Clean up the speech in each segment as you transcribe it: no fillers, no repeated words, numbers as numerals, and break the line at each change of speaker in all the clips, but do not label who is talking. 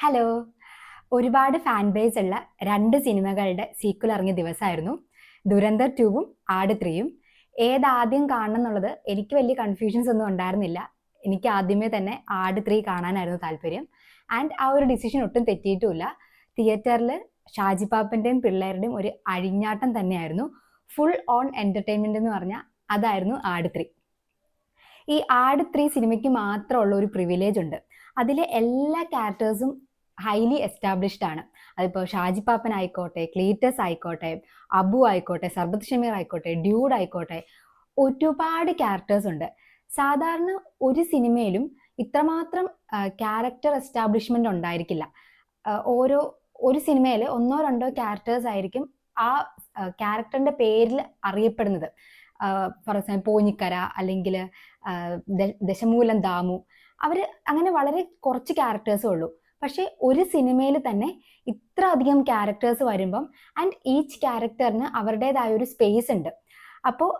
Hello. ഒരുപാട് fan base ഉള്ള രണ്ട് സിനിമകളുടെ സീക്വൽ ഇറങ്ങിയ ദിവസമായിരുന്നു. ദുരന്തർ 2ഉം ആട് 3യും. ഏതാദ്യം കാണണം എന്നുള്ളത് എനിക്ക് വലിയ കൺഫ്യൂഷൻസ് ഒന്നും ഉണ്ടായിരുന്നില്ല. എനിക്ക് ആദ്യമേ തന്നെ ആട് 3 കാണാനായിരുന്നു താല്പര്യം. ആൻഡ് ആ ഒരു ഡിസിഷൻ ഒട്ടും തെറ്റിയിട്ടുമില്ല. തിയേറ്ററിൽ ഷാജി പാപ്പൻ്റെയും പിള്ളേരുടെയും ഒരു അഴിഞ്ഞാട്ടം തന്നെയായിരുന്നു. ഫുൾ ഓൺ എൻ്റർടൈൻമെൻ്റ് എന്ന് പറഞ്ഞാൽ അതായിരുന്നു ആട് 3. ഈ ആട് 3 സിനിമയ്ക്ക് മാത്രമുള്ള ഒരു പ്രിവിലേജ് ഉണ്ട്. അതിലെ എല്ലാ ക്യാരക്ടേഴ്സും ഹൈലി എസ്റ്റാബ്ലിഷ്ഡ് ആണ്. അതിപ്പോൾ ഷാജി പാപ്പൻ ആയിക്കോട്ടെ, ക്ലീറ്റസ് ആയിക്കോട്ടെ, അബു ആയിക്കോട്ടെ, സർബത്ത് ഷമീർ ആയിക്കോട്ടെ, ഡ്യൂഡ് ആയിക്കോട്ടെ, ഒരുപാട് ക്യാരക്ടേഴ്സ് ഉണ്ട്. സാധാരണ ഒരു സിനിമയിലും ഇത്രമാത്രം ക്യാരക്ടർ എസ്റ്റാബ്ലിഷ്മെന്റ് ഉണ്ടായിരിക്കില്ല. ഓരോ ഒരു സിനിമയിൽ ഒന്നോ രണ്ടോ ക്യാരക്ടേഴ്സ് ആയിരിക്കും ആ ക്യാരക്ടറിന്റെ പേരിൽ അറിയപ്പെടുന്നത്. ഫോർ എക്സാമ്പിൾ പോഞ്ഞിക്കര അല്ലെങ്കിൽ ദശമൂലം ദാമു, അവർ അങ്ങനെ വളരെ കുറച്ച് ക്യാരക്ടേഴ്സേ ഉള്ളൂ. പക്ഷേ ഒരു സിനിമയിൽ തന്നെ ഇത്ര അധികം ക്യാരക്ടേഴ്സ് വരുമ്പം ആൻഡ് ഈച്ച് ക്യാരക്ടറിന് അവരുടേതായ ഒരു സ്പേസ് ഉണ്ട്. അപ്പോൾ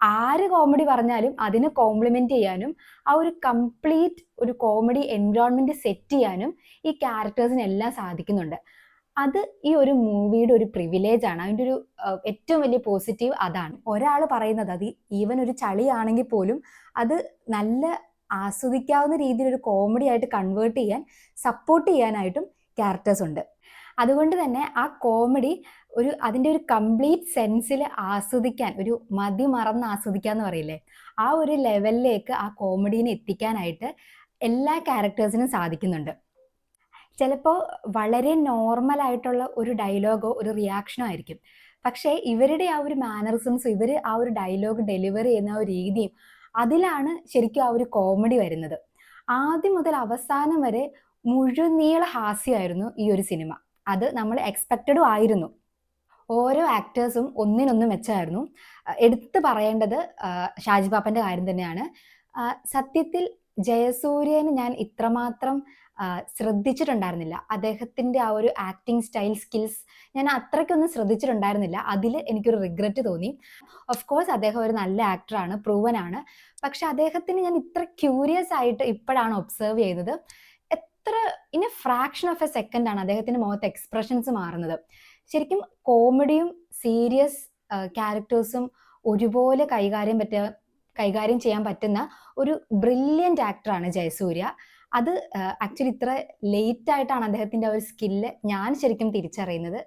ആര് കോമഡി പറഞ്ഞാലും അതിന് കോംപ്ലിമെന്റ് ചെയ്യാനും ആ ഒരു കംപ്ലീറ്റ് ഒരു കോമഡി എൻവയോൺമെന്റ് സെറ്റ് ചെയ്യാനും ഈ ക്യാരക്ടേഴ്സിനെല്ലാം സാധിക്കുന്നുണ്ട്. അത് ഈ ഒരു മൂവിയുടെ ഒരു പ്രിവിലേജ് ആണ്. അതിൻ്റെ ഒരു ഏറ്റവും വലിയ പോസിറ്റീവ് അതാണ്. ഒരാൾ പറയുന്നത് അത് ഈവൻ ഒരു ചളിയാണെങ്കിൽ പോലും അത് നല്ല ആസ്വദിക്കാവുന്ന രീതിയിൽ ഒരു കോമഡി ആയിട്ട് കൺവേർട്ട് ചെയ്യാൻ സപ്പോർട്ട് ചെയ്യാനായിട്ടും ക്യാരക്ടേഴ്സ് ഉണ്ട്. അതുകൊണ്ട് തന്നെ ആ കോമഡി അതിൻ്റെ ഒരു കംപ്ലീറ്റ് സെൻസിൽ ആസ്വദിക്കാൻ, ഒരു മതി മറന്ന് ആസ്വദിക്കുക എന്ന് പറയില്ലേ, ആ ഒരു ലെവലിലേക്ക് ആ കോമഡീനെ എത്തിക്കാനായിട്ട് എല്ലാ ക്യാരക്ടേഴ്സിനും സാധിക്കുന്നുണ്ട്. ചിലപ്പോൾ വളരെ നോർമൽ ആയിട്ടുള്ള ഒരു ഡയലോഗോ ഒരു റിയാക്ഷനോ ആയിരിക്കും. പക്ഷേ ഇവരുടെ ആ ഒരു മാനറിസംസ്, ഇവർ ആ ഒരു ഡയലോഗ് ഡെലിവറി ചെയ്യുന്ന ഒരു രീതിയും, അതിലാണ് ശരിക്കും ആ ഒരു കോമഡി വരുന്നത്. ആദ്യം മുതൽ അവസാനം വരെ മുഴുനീള ഹാസ്യമായിരുന്നു ഈ ഒരു സിനിമ. അത് നമ്മൾ എക്സ്പെക്റ്റഡും ആയിരുന്നു. ഓരോ ആക്ടേഴ്സും ഒന്നിനൊന്നും മെച്ചമായിരുന്നു. എടുത്തു പറയേണ്ടത് ഷാജി പാപ്പൻ്റെ കാര്യം തന്നെയാണ്. സത്യത്തിൽ ജയസൂര്യന് ഞാൻ ഇത്രമാത്രം ശ്രദ്ധിച്ചിട്ടുണ്ടായിരുന്നില്ല. അദ്ദേഹത്തിൻ്റെ ആ ഒരു ആക്ടിങ് സ്റ്റൈൽ സ്കിൽസ് ഞാൻ അത്രയ്ക്കൊന്നും ശ്രദ്ധിച്ചിട്ടുണ്ടായിരുന്നില്ല. അതിൽ എനിക്കൊരു റിഗ്രറ്റ് തോന്നി. ഓഫ് കോഴ്സ് അദ്ദേഹം ഒരു നല്ല ആക്ടറാണ്, പ്രൂവൻ ആണ്. പക്ഷെ അദ്ദേഹത്തിന് ഞാൻ ഇത്ര ക്യൂരിയസ് ആയിട്ട് ഇപ്പോഴാണ് ഒബ്സർവ് ചെയ്യുന്നത്. എത്ര in A fraction of A second ആണ് അദ്ദേഹത്തിൻ്റെ മുഖത്ത് എക്സ്പ്രഷൻസ് മാറുന്നത്. ശരിക്കും കോമഡിയും സീരിയസ് ക്യാരക്ടേഴ്സും ഒരുപോലെ കൈകാര്യം ചെയ്യാൻ പറ്റുന്ന ഒരു ബ്രില്യൻ്റ് ആക്ടറാണ് ജയസൂര്യ. അത് ആക്ച്വലി ഇത്ര ലേറ്റ് ആയിട്ടാണ് അദ്ദേഹത്തിൻ്റെ ആ ഒരു സ്കില്ല് ഞാൻ ശരിക്കും തിരിച്ചറിയുന്നത്.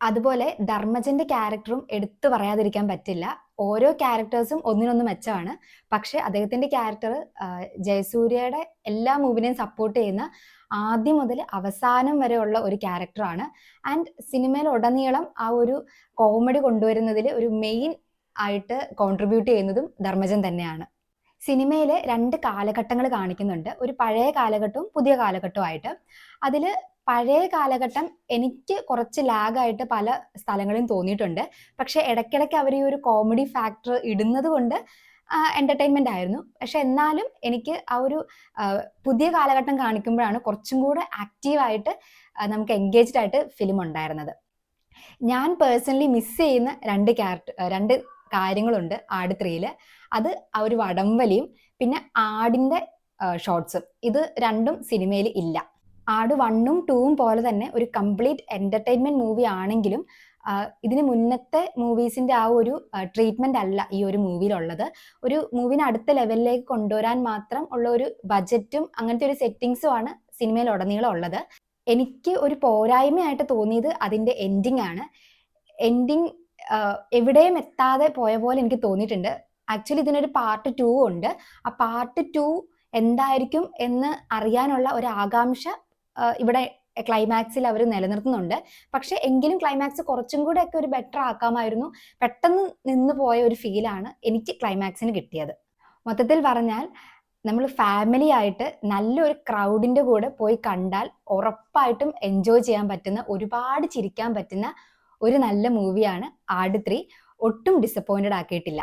അതുപോലെ ധർമ്മജന്റെ ക്യാരക്ടറും എടുത്തു പറയാതിരിക്കാൻ പറ്റില്ല. ഓരോ ക്യാരക്ടേഴ്സും ഒന്നിനൊന്ന് മെച്ചമാണ്. പക്ഷെ അദ്ദേഹത്തിന്റെ ക്യാരക്ടർ ജയസൂര്യയുടെ എല്ലാ മൂവിനെയും സപ്പോർട്ട് ചെയ്യുന്ന ആദ്യം മുതൽ അവസാനം വരെ ഉള്ള ഒരു ക്യാരക്ടറാണ്. ആൻഡ് സിനിമയിൽ ഉടനീളം ആ ഒരു കോമഡി കൊണ്ടുവരുന്നതിൽ ഒരു മെയിൻ ആയിട്ട് കോൺട്രിബ്യൂട്ട് ചെയ്യുന്നതും ധർമ്മജൻ തന്നെയാണ്. സിനിമയിലെ രണ്ട് കാലഘട്ടങ്ങൾ കാണിക്കുന്നുണ്ട്, ഒരു പഴയ കാലഘട്ടവും പുതിയ കാലഘട്ടവും ആയിട്ട്. അതിൽ പഴയ കാലഘട്ടം എനിക്ക് കുറച്ച് ലാഗായിട്ട് പല സ്ഥലങ്ങളിലും തോന്നിയിട്ടുണ്ട്. പക്ഷെ ഇടയ്ക്കിടയ്ക്ക് അവർ ഈ ഒരു കോമഡി ഫാക്ടർ ഇടുന്നത് കൊണ്ട് എൻ്റർടൈൻമെൻ്റ് ആയിരുന്നു. പക്ഷെ എന്നാലും എനിക്ക് ആ ഒരു പുതിയ കാലഘട്ടം കാണിക്കുമ്പോഴാണ് കുറച്ചും കൂടെ ആക്റ്റീവായിട്ട് നമുക്ക് എൻഗേജ്ഡ് ആയിട്ട് ഫിലിം ഉണ്ടായിരുന്നത്. ഞാൻ പേഴ്സണലി മിസ് ചെയ്യുന്ന രണ്ട് കാര്യങ്ങളുണ്ട് ആട് 3യിൽ. അത് ആ ഒരു വടംവലിയും പിന്നെ ആടിൻ്റെ ഷോർട്സും. ഇത് രണ്ടും സിനിമയിൽ ഇല്ല. ആട് 1ഉം 2ഉം പോലെ തന്നെ ഒരു കംപ്ലീറ്റ് എൻ്റർടൈൻമെൻറ്റ് മൂവി ആണെങ്കിലും ഇതിന് മുന്നത്തെ മൂവീസിൻ്റെ ആ ഒരു ട്രീറ്റ്മെൻ്റ് അല്ല ഈ ഒരു മൂവിയിലുള്ളത്. ഒരു മൂവിനെ അടുത്ത ലെവലിലേക്ക് കൊണ്ടുവരാൻ മാത്രം ഉള്ള ഒരു ബജറ്റും അങ്ങനത്തെ ഒരു സെറ്റിങ്സും ആണ് സിനിമയിൽ ഉടനീളം ഉള്ളത്. എനിക്ക് ഒരു പോരായ്മയായിട്ട് തോന്നിയത് അതിൻ്റെ എൻഡിങ് ആണ്. എൻഡിങ് എവിടെയും എത്താതെ പോയ പോലെ എനിക്ക് തോന്നിയിട്ടുണ്ട്. ആക്ച്വലി ഇതിനൊരു പാർട്ട് 2 ഉണ്ട്. ആ പാർട്ട് 2 എന്തായിരിക്കും എന്ന് അറിയാനുള്ള ഒരു ആകാംക്ഷ ഇവിടെ ക്ലൈമാക്സിൽ അവർ നിലനിർത്തുന്നുണ്ട്. പക്ഷെ എങ്കിലും ക്ലൈമാക്സ് കുറച്ചും കൂടെ ഒക്കെ ഒരു ബെറ്റർ ആക്കാമായിരുന്നു. പെട്ടെന്ന് നിന്ന് പോയ ഒരു ഫീലാണ് എനിക്ക് ക്ലൈമാക്സിന് കിട്ടിയത്. മൊത്തത്തിൽ പറഞ്ഞാൽ നമ്മൾ ഫാമിലി ആയിട്ട് നല്ലൊരു ക്രൗഡിൻ്റെ കൂടെ പോയി കണ്ടാൽ ഉറപ്പായിട്ടും എൻജോയ് ചെയ്യാൻ പറ്റുന്ന, ഒരുപാട് ചിരിക്കാൻ പറ്റുന്ന ഒരു നല്ല മൂവിയാണ് ആട് 3. ഒട്ടും ഡിസപ്പോയിൻറ്റഡ് ആക്കിയിട്ടില്ല.